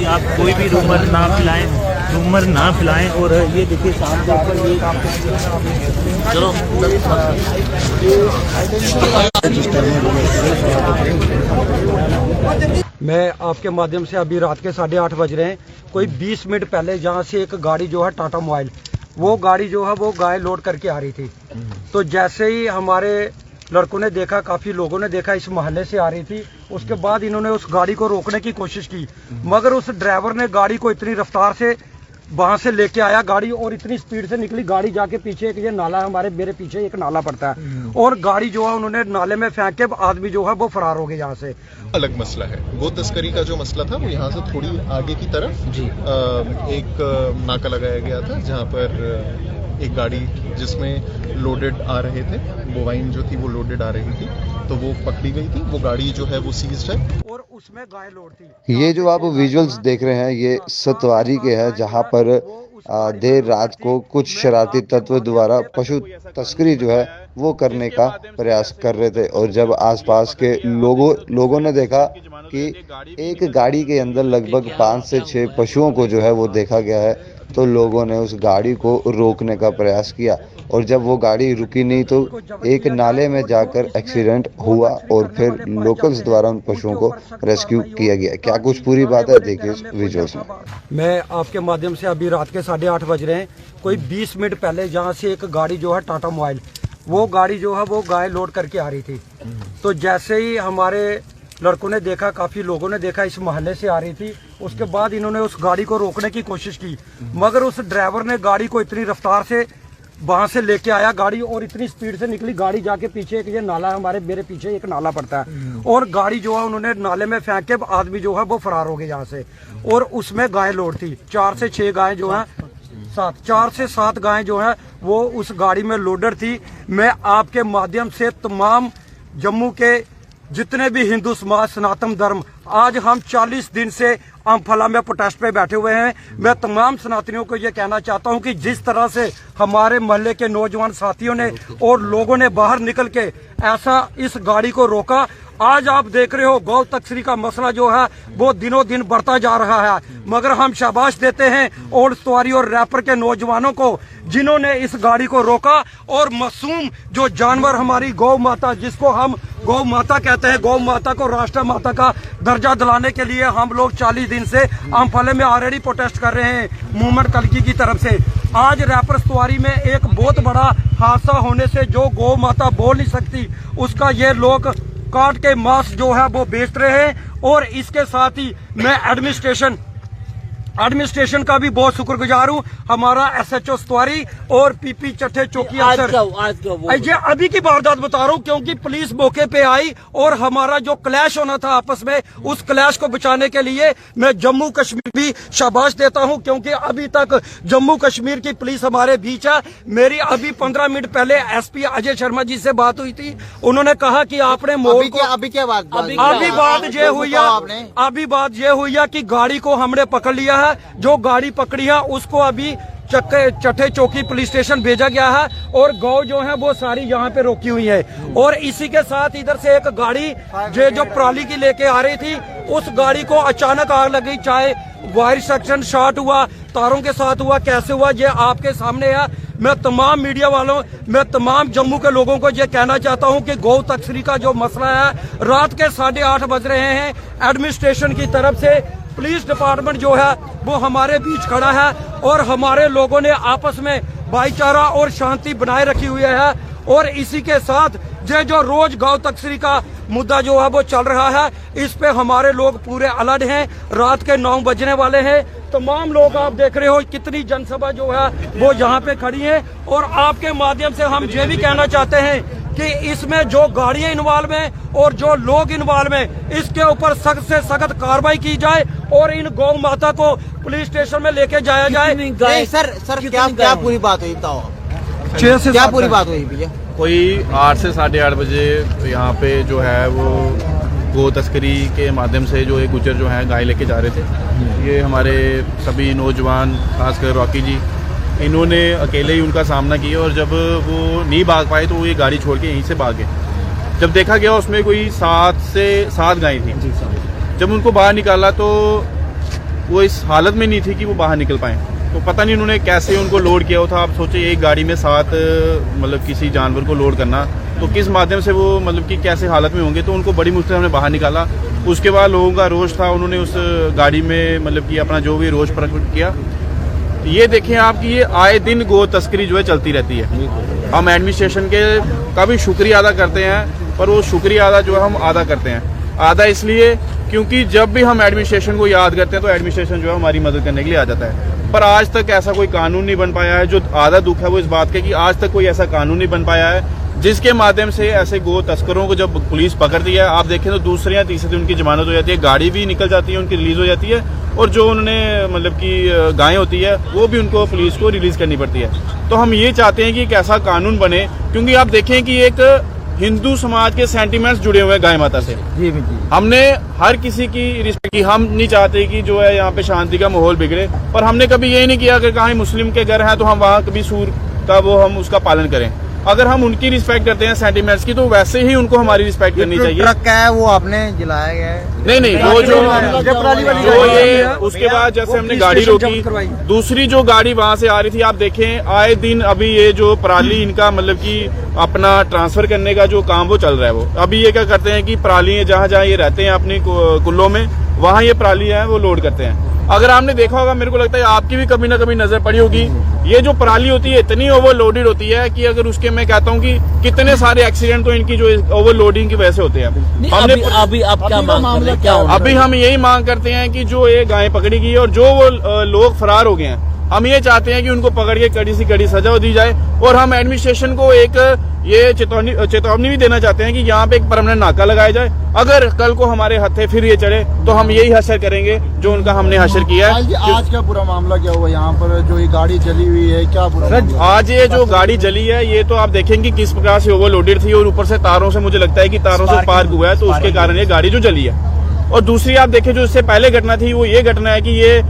कि आप कोई भी रूमर ना फैलाएं। और ये देखिए शाम को ऊपर ये चलो मैं आपके माध्यम से अभी रात के 8:30 बज रहे हैं, कोई 20 मिनट पहले जहाँ से एक गाड़ी जो है टाटा मोबाइल, वो गाड़ी जो है वो गाय लोड करके आ रही थी। तो जैसे ही हमारे लड़कों ने देखा, काफी लोगों ने देखा, इस मोहल्ले से आ रही थी, उसके बाद इन्होंने उस गाड़ी को रोकने की कोशिश की, मगर उस ड्राइवर ने गाड़ी को इतनी रफ्तार से वहां से लेके आया गाड़ी, और इतनी स्पीड से निकली गाड़ी, जाके पीछे एक ये नाला है, मेरे पीछे एक नाला पड़ता है, और गाड़ी जो है उन्होंने नाले में फेंक के आदमी जो है वो फरार हो गए यहाँ से। अलग मसला है। गो तस्करी का जो मसला था वो यहाँ से थोड़ी आगे की तरफ जी एक नाका लगाया गया था, जहाँ पर एक गाड़ी जिसमें लोडेड आ रहे थे, बोवाइन जो थी वो लोडेड आ रही थी, तो वो पकड़ी गई थी। वो गाड़ी जो है वो सीज्ड है और उसमें गाय लोड थी। ये जो आप विजुअल्स देख रहे हैं ये सतवारी के हैं, जहां पर देर रात को कुछ शरारती तत्व द्वारा पशु तस्करी जो है वो करने का प्रयास कर रहे थे। और जब आसपास के लोगों ने देखा कि एक गाड़ी के अंदर लगभग 5 से 6 पशुओं को जो है वो देखा गया है, तो लोगों ने उस गाड़ी को रोकने का प्रयास किया, और जब वो गाड़ी रुकी नहीं तो एक नाले में जाकर एक्सीडेंट हुआ, और फिर लोकल्स द्वारा उन पशुओं को रेस्क्यू किया गया। क्या कुछ पूरी बात है, देखिए इस विजुअल्स में। मैं आपके माध्यम से अभी रात के 8:30 बज रहे हैं, कोई 20 मिनट पहले जहाँ से एक गाड़ी जो है टाटा मोबाइल, वो गाड़ी जो है वो गाय लोड करके आ रही थी। तो जैसे ही हमारे लड़कों ने देखा, काफी लोगों ने देखा, इस मोहल्ले से आ रही थी, उसके बाद इन्होंने उस गाड़ी को रोकने की कोशिश की, मगर उस ड्राइवर ने गाड़ी को इतनी रफ्तार से वहां से लेके आया गाड़ी, और इतनी स्पीड से निकली गाड़ी, जाके पीछे एक ये नाला है, मेरे पीछे एक नाला पड़ता है, और गाड़ी जो है उन्होंने नाले में फेंक के आदमी जो है वो फरार हो गए यहाँ से। और उसमें गाय लोड थी, 4 से 6 गाय जो है, 4 से 7 गायें जो है वो उस गाड़ी में लोडर थी। मैं आपके माध्यम से तमाम जम्मू के जितने भी हिंदू समाज, सनातन धर्म, आज हम 40 दिन से अम्फाला में प्रोटेस्ट पे बैठे हुए हैं। मैं तमाम सनातनियों को ये कहना चाहता हूं कि जिस तरह से हमारे मोहल्ले के नौजवान साथियों ने और लोगों ने बाहर निकल के ऐसा इस गाड़ी को रोका, आज आप देख रहे हो गौ तस्करी का मसला जो है वो दिनों दिन बढ़ता जा रहा है, मगर हम शाबाश देते हैं ओल्ड सवारी और रैपर के नौजवानों को, जिन्होंने इस गाड़ी को रोका, और मासूम जो जानवर हमारी गौ माता, जिसको हम गौ माता कहते हैं, गौ माता को राष्ट्र माता का दर्जा दिलाने के लिए हम लोग 40 दिन से अम्फाले में ऑलरेडी प्रोटेस्ट कर रहे हैं मूवमेंट कल्की की तरफ से। आज रैपर सवारी में एक बहुत बड़ा हादसा होने से जो गौ माता बोल नहीं सकती, उसका ये लोग काट के मांस जो है वो बेच रहे हैं। और इसके साथ ही मैं एडमिनिस्ट्रेशन का भी बहुत शुक्रगुजार हूँ, हमारा SHO सतवारी और PP चट्टे चौकी अफसर। ये अभी की वारदात बता रहा हूँ, क्योंकि पुलिस मौके पे आई और हमारा जो क्लैश होना था आपस में, उस क्लैश को बचाने के लिए मैं जम्मू कश्मीर भी शाबाश देता हूँ, क्योंकि अभी तक जम्मू कश्मीर की पुलिस हमारे बीच है। मेरी अभी 15 मिनट पहले SP अजय शर्मा जी से बात हुई थी, उन्होंने कहा कि आपने अभी बात ये हुई है कि गाड़ी को हमने पकड़ लिया है, जो गाड़ी पकड़ी है उसको अभी चट्टे चौकी पुलिस स्टेशन भेजा गया है, और गौ जो है वो सारी यहाँ पे रोकी हुई है। और इसी के साथ इधर से एक गाड़ी जो पराली की लेके आ रही थी, उस गाड़ी को अचानक आग लगी, चाहे वायर सेक्शन शॉर्ट हुआ, तारों के साथ हुआ, कैसे हुआ ये आपके सामने है। मैं तमाम मीडिया वालों, मैं तमाम जम्मू के लोगों को ये कहना चाहता हूँ कि गौ तस्करी का जो मसला है, रात के 8:30 बज रहे हैं, एडमिनिस्ट्रेशन की तरफ से पुलिस डिपार्टमेंट जो है वो हमारे बीच खड़ा है, और हमारे लोगों ने आपस में भाईचारा और शांति बनाए रखी हुई है। और इसी के साथ ये जो रोज गौ तस्करी का मुद्दा जो है वो चल रहा है, इस पे हमारे लोग पूरे अलर्ट हैं। रात के 9 बजने वाले हैं, तमाम लोग आप देख रहे हो कितनी जनसभा जो है वो यहाँ पे खड़ी है। और आपके माध्यम से हम ये भी कहना चाहते हैं कि इसमें जो गाड़ियां इन्वॉल्व हैं और जो लोग इन्वॉल्व हैं, इसके ऊपर सख्त से सख्त कार्रवाई की जाए, और इन गौ माता को पुलिस स्टेशन में लेके जाया जाए। सर क्या पूरी बात हुई बताओ, क्या पूरी बात हुई भैया? कोई 8 से 8:30 बजे यहाँ पे जो है वो गौ तस्करी के माध्यम से जो एक गुजर जो है गाय लेके जा रहे थे। ये हमारे सभी नौजवान, खासकर रॉकी जी, इन्होंने अकेले ही उनका सामना किया, और जब वो नहीं भाग पाए तो वो ये गाड़ी छोड़ के यहीं से भागे। जब देखा गया उसमें कोई 7 से 7 गायें थी। जब उनको बाहर निकाला तो वो इस हालत में नहीं थी कि वो बाहर निकल पाए। तो पता नहीं उन्होंने कैसे उनको लोड किया था। आप सोचिए एक गाड़ी में 7 मतलब किसी जानवर को लोड करना, तो किस माध्यम से वो मतलब कि कैसे हालत में होंगे। तो उनको बड़ी मुश्किल हमने बाहर निकाला। उसके बाद लोगों का रोष था, उन्होंने उस गाड़ी में मतलब कि अपना जो भी रोष प्रकट किया। ये देखें आप कि ये आए दिन गो तस्करी जो है चलती रहती है। हम एडमिनिस्ट्रेशन के का भी शुक्रिया अदा करते हैं, पर वो शुक्रिया अदा जो है हम आधा करते हैं। आधा इसलिए क्योंकि जब भी हम एडमिनिस्ट्रेशन को याद करते हैं तो एडमिनिस्ट्रेशन जो है हमारी मदद करने के लिए आ जाता है। पर आज तक ऐसा कोई कानून नहीं बन पाया है। जो आधा दुख है वो इस बात का कि आज तक कोई ऐसा कानून नहीं बन पाया है जिसके माध्यम से ऐसे गो तस्करों को जब पुलिस पकड़ती है, आप देखें तो दूसरे या तीसरे दिन उनकी जमानत हो जाती है, गाड़ी भी निकल जाती है, उनकी रिलीज हो जाती है, और जो उन्होंने मतलब कि गायें होती है वो भी उनको पुलिस को रिलीज करनी पड़ती है। तो हम ये चाहते हैं कि एक ऐसा कानून बने, क्योंकि आप देखें कि एक हिंदू समाज के सेंटिमेंट्स जुड़े हुए हैं गाय माता से। हमने हर किसी की रिस्पेक्ट की। हम नहीं चाहते कि जो है यहाँ पे शांति का माहौल बिगड़े, पर हमने कभी ये नहीं किया कि कहीं मुस्लिम के घर हैं तो हम वहाँ कभी सूर का वो हम उसका पालन करें। अगर हम उनकी रिस्पेक्ट करते हैं सेंटिमेंट्स की, तो वैसे ही उनको हमारी रिस्पेक्ट करनी चाहिए। ट्रक है वो आपने जलाया गया है? नहीं, वो जो ये उसके बाद जैसे हमने गाड़ी रोकी, दूसरी जो गाड़ी वहां से आ रही थी, आप देखें आए दिन अभी ये जो पराली इनका मतलब कि अपना ट्रांसफर करने का जो काम वो चल रहा है। वो अभी ये क्या करते हैं कि पराली जहाँ जहाँ ये रहते हैं अपनी कुल्लों में, वहाँ ये पराली है वो लोड करते हैं। अगर आपने देखा होगा, मेरे को लगता है आपकी भी कभी ना कभी नजर पड़ी होगी, ये जो पराली होती है इतनी ओवरलोडेड होती है कि अगर उसके मैं कहता हूँ कि कितने सारे एक्सीडेंट तो इनकी जो ओवरलोडिंग की वजह से होते हैं। अभी आप क्या मांग कर रहे हैं? क्या अभी हम यही मांग करते हैं कि जो ये गायें पकड़ी गई और जो वो लोग फरार हो गए हैं, हम ये चाहते हैं कि उनको पकड़ के कड़ी से कड़ी सजा दी जाए। और हम एडमिनिस्ट्रेशन को एक ये चेतावनी भी देना चाहते हैं कि यहाँ पे एक परमानेंट नाका लगाया जाए। अगर कल को हमारे हथे फिर ये चढ़े तो हम यही हशर करेंगे जो उनका हमने हशर किया है। आज क्या पूरा मामला क्या हुआ यहाँ पर, जो ये गाड़ी जली हुई है, क्या पूरा? आज ये जो गाड़ी जली है, ये तो आप देखेंगे किस प्रकार से ओवरलोडेड थी और ऊपर से तारों से, मुझे लगता है कि तारों से पार्क हुआ है, तो उसके कारण ये गाड़ी जो जली है। और दूसरी आप देखें जो इससे पहले घटना थी, वो ये घटना है कि ये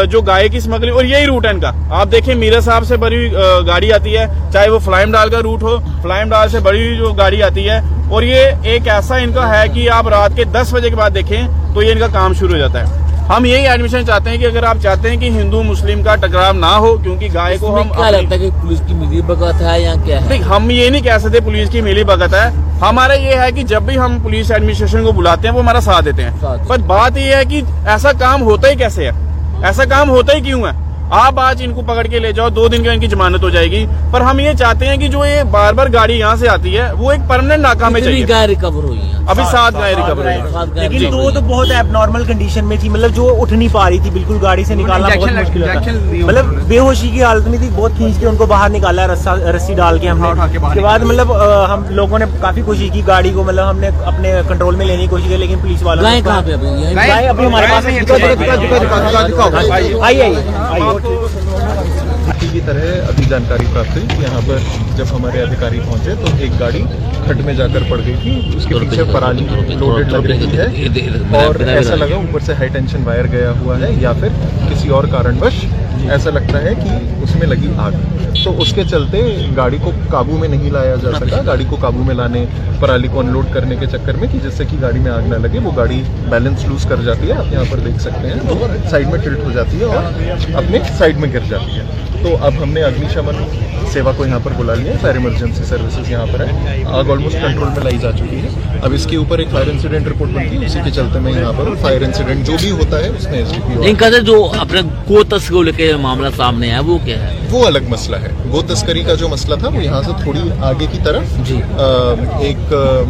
जो गाय की स्मगलिंग, और यही रूट है इनका। आप देखें मीरा साहब से बड़ी गाड़ी आती है, चाहे वो फ्लाइम डाल का रूट हो, फ्लाइम डाल से बड़ी जो गाड़ी आती है। और ये एक ऐसा इनका है कि आप रात के 10 बजे के बाद देखें तो ये इनका काम शुरू हो जाता है। हम यही एडमिशन चाहते हैं कि अगर आप चाहते हैं कि हिंदू मुस्लिम का टकराव ना हो, क्योंकि गाय को हम क्या लगता है कि पुलिस की मिली भगत है या क्या है? हम ये नहीं कह सकते पुलिस की मिली भगत है। हमारा ये है कि जब भी हम पुलिस एडमिनिस्ट्रेशन को बुलाते हैं वो हमारा साथ देते हैं। पर बात ये है कि ऐसा काम होता ही कैसे है, ऐसा काम होता ही क्यों है? आप आज इनको पकड़ के ले जाओ, 2 दिन के इनकी जमानत हो जाएगी। पर हम ये चाहते हैं कि जो ये बार बार गाड़ी यहाँ से आती है वो एक परमानेंट नाका में चाहिए। गाय रिकवर हुई है अभी 7 गाय रिकवर हुई है, लेकिन 2 तो बहुत एबनॉर्मल कंडीशन में थी, मतलब जो उठ नहीं पा रही थी, बिल्कुल गाड़ी से निकालना बहुत मुश्किल होता, मतलब बेहोशी की हालत में थी। बहुत खींच के उनको बाहर निकाला, रस्सी डाल के हमने। उसके बाद मतलब हम लोगों ने काफी कोशिश की गाड़ी को, मतलब हमने अपने कंट्रोल में लेने की कोशिश की, लेकिन पुलिस वालों गाय कहाँ पे अभी हमारे पास की तरह अभी जानकारी प्राप्त हुई। यहाँ पर जब हमारे अधिकारी पहुंचे तो एक गाड़ी खड्ड में जाकर पड़ गई थी, उसके पीछे पराली लोडेड लग रही है और ऐसा लगा ऊपर से हाई टेंशन वायर गया हुआ है या फिर किसी और कारणवश ऐसा लगता है कि उसमें लगी आग। तो उसके चलते गाड़ी को काबू में नहीं लाया जा सका। गाड़ी को काबू में लाने, पराली को अनलोड करने के चक्कर में कि जिससे कि गाड़ी में आग ना लगे, वो गाड़ी बैलेंस लूज कर जाती है। आप यहाँ पर देख सकते हैं, वो साइड में टिल्ट हो जाती है और अपने साइड में गिर जाती है। तो अब हमने अग्निशमन सेवा को यहाँ पर बुला लिया है, फायर इमरजेंसी सर्विसेज यहाँ पर है। आग ऑलमोस्ट कंट्रोल में लाई जा चुकी है। अब इसके ऊपर एक फायर इंसिडेंट रिपोर्ट बनती है, उसी के चलते मैं यहाँ पर फायर इंसिडेंट जो भी होता है उसमें SDPO जो अपने गो तस्करी को लेकर मामला सामने है वो क्या है? वो अलग मसला है। गो तस्करी का जो मसला था वो यहाँ से थोड़ी आगे की तरफ एक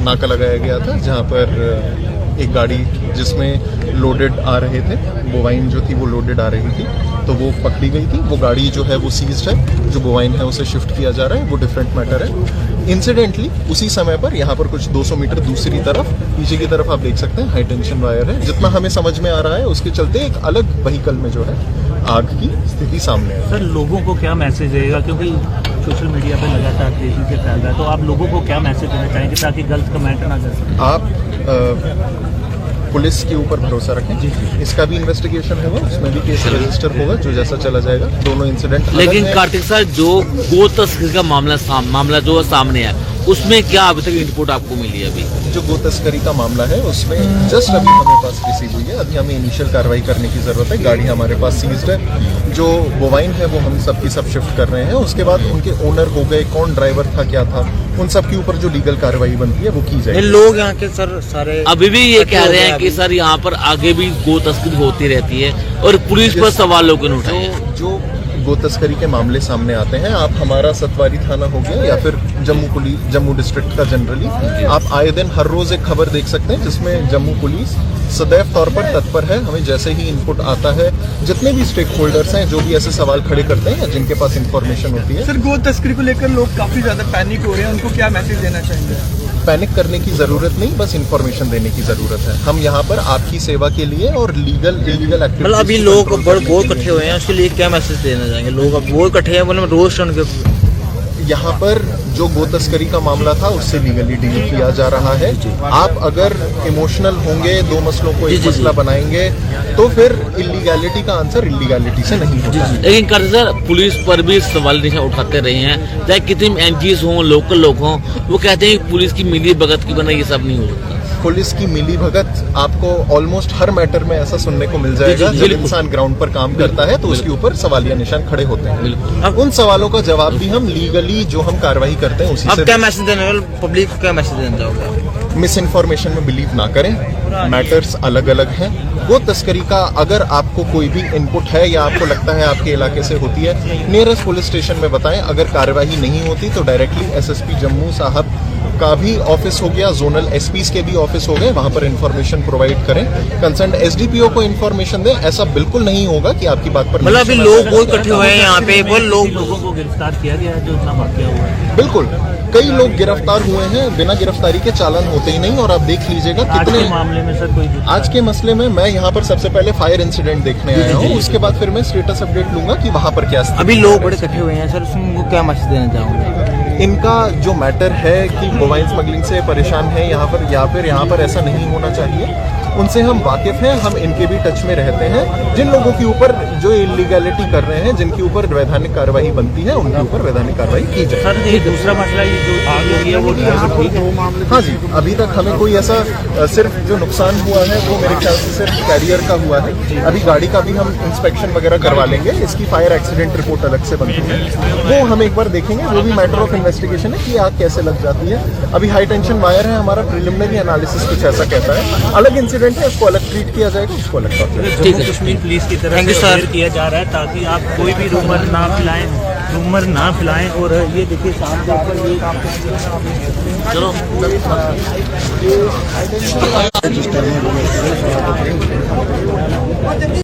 नाका लगाया गया था, जहाँ पर एक गाड़ी जिसमें लोडेड आ रहे थे, बोवाइन जो थी वो लोडेड आ रही थी, तो वो पकड़ी गई थी। वो गाड़ी जो है वो सीज्ड है, जो बोवाइन है उसे शिफ्ट किया जा रहा है, वो डिफरेंट मैटर है। इंसिडेंटली उसी समय पर यहाँ पर कुछ 200 मीटर दूसरी तरफ पीछे की तरफ आप देख सकते हैं हाई टेंशन वायर है। जितना हमें समझ में आ रहा है उसके चलते एक अलग व्हीकल में जो है आग की स्थिति सामने है। सर लोगों को क्या मैसेज रहेगा, क्योंकि सोशल मीडिया पे लगातार तेजी से फैल रहा है, तो आप लोगों को क्या मैसेज देना चाहेंगे ताकि गलत कमेंट ना कर सकें? आप पुलिस के ऊपर भरोसा रखें। इसका भी इन्वेस्टिगेशन होगा, उसमें भी केस रजिस्टर होगा, जो जैसा चला जाएगा। दोनों इंसिडेंट लेकिन कार्तिक सर, जो गो तस्करी का मामला जो सामने है उसमें क्या अभी तक इनपुट आपको मिली है? अभी जो गो तस्करी का मामला है उसमें जस्ट अभी हमें पास रिसीव हुई है, अभी हमें इनिशियल कार्रवाई करने की ज़रूरत है। गाड़ी हमारे पास सीज्ड है, जो बोवाइन है वो हम सबकी सब शिफ्ट कर रहे हैं। उसके बाद उनके ओनर हो गए, कौन ड्राइवर था, क्या था, उन सब के ऊपर जो लीगल कार्रवाई बनती है वो की जाएगी। लोग यहाँ के सर सारे अभी भी ये कह रहे हैं कि सर यहाँ पर आगे भी गो तस्करी होती रहती है और पुलिस पर सवाल लोगों ने उठाए हैं। जो गो तस्करी के मामले सामने आते हैं, आप हमारा सतवारी थाना हो गया या फिर जम्मू डिस्ट्रिक्ट का जनरली, आप आए दिन हर रोज एक खबर देख सकते हैं जिसमें जम्मू पुलिस सदैव तौर पर तत्पर है। हमें जैसे ही इनपुट आता है, जितने भी स्टेक होल्डर्स हैं जो भी ऐसे सवाल खड़े करते हैं या जिनके पास इंफॉर्मेशन होती है। सर, गो तस्करी को लेकर लोग काफी ज्यादा पैनिक हो रहे हैं, उनको क्या मैसेज देना चाहेंगे? पैनिक करने की जरूरत नहीं, बस इन्फॉर्मेशन देने की जरूरत है। हम यहाँ पर आपकी सेवा के लिए और लीगल इलीगल एक्टिविटीज, मतलब अभी लोग बहुत इकट्ठे हुए हैं, उसके लिए क्या मैसेज देना चाहेंगे? लोग अब बहुत इकट्ठे हैं, मतलब रोज उनके यहाँ पर जो गो तस्करी का मामला था उससे लीगली डील किया जा रहा है। आप अगर इमोशनल होंगे, दो मसलों को एक मसला बनाएंगे, तो फिर इलीगैलिटी का आंसर इलीगैलिटी से नहीं होता। लेकिन कर सर पुलिस पर भी सवाल निशान उठाते रहे हैं, चाहे कितनी एनजीओ हों, लोकल लोग हों, वो कहते हैं कि पुलिस की मिली भगत की बना ये सब नहीं हो सकता। पुलिस की मिली भगत आपको ऑलमोस्ट हर मैटर में ऐसा सुनने को मिल जाएगा। जब इंसान ग्राउंड पर काम करता है तो उसके ऊपर सवालिया निशान खड़े होते हैं। अब उन सवालों का जवाब भी हम लीगली जो हम कार्रवाई करते हैं उसी से। अब क्या मैसेज देना है पब्लिक को, क्या मैसेज देना चाहोगे? मिस इन्फॉर्मेशन में बिलीव ना करें, मैटर्स अलग अलग हैं। गो तस्करी का अगर आपको कोई भी इनपुट है या आपको लगता है आपके इलाके से होती है, नियरेस्ट पुलिस स्टेशन में बताएं। अगर कार्रवाई नहीं होती तो डायरेक्टली एसएसपी जम्मू साहब का भी ऑफिस हो गया, जोनल एसपीज के भी ऑफिस हो गए, वहां पर इंफॉर्मेशन प्रोवाइड करें। कंसर्न एसडीपीओ को इंफॉर्मेशन दें। ऐसा बिल्कुल नहीं होगा कि आपकी बात पर मतलब अभी लोग बहुत इकट्ठे हुए हैं यहाँ पे, वो लोगों को गिरफ्तार किया गया है जो इतना वाकया हुआ है। बिल्कुल, कई लोग गिरफ्तार हुए हैं, बिना गिरफ्तारी के चालान होते ही नहीं। और आप देख लीजिएगा कितने मामले में सर कोई आज के मसले में मैं यहाँ पर सबसे पहले फायर इंसिडेंट देखने आया हूँ, उसके बाद फिर मैं स्टेटस अपडेट लूंगा कि वहाँ पर क्या अभी लोग बड़े इकट्ठे हुए हैं सर, उनको क्या मैसेज देना चाहूँगा? इनका जो मैटर है कि बोवाइन स्मगलिंग से परेशान है यहाँ पर, या फिर यहाँ पर ऐसा नहीं होना चाहिए, उनसे हम वाकिफ हैं। हम इनके भी टच में रहते हैं। जिन लोगों के ऊपर जो इलीगैलिटी कर रहे हैं, जिनके ऊपर वैधानिक कार्रवाई बनती है, उनके ऊपर वैधानिक कार्रवाई की जाए। सर ये दूसरा मसला ये जो आग लगी है वो ठीक है? हाँ जी, अभी तक हमें कोई ऐसा सिर्फ जो नुकसान हुआ है वो मेरे ख्याल से सिर्फ कैरियर का हुआ है। अभी गाड़ी का भी हम इंस्पेक्शन वगैरह करवा लेंगे। इसकी फायर एक्सीडेंट रिपोर्ट अलग से बनती है, वो हम एक बार देखेंगे। वो भी मैटर ऑफ इन्वेस्टिगेशन है कि आग कैसे लग जाती है। अभी हाई टेंशन वायर है, हमारा प्रिलिमिनरी एनालिसिस कुछ ऐसा कहता है। अलग इंसिडेंट है, उसको अलग ट्रीट किया जाएगा, उसको अलग जम्मू कश्मीर पुलिस की तरफ से अवेयर किया जा रहा है ताकि आप कोई भी रूमर ना फैलाएं। और ये देखिए साहब चलो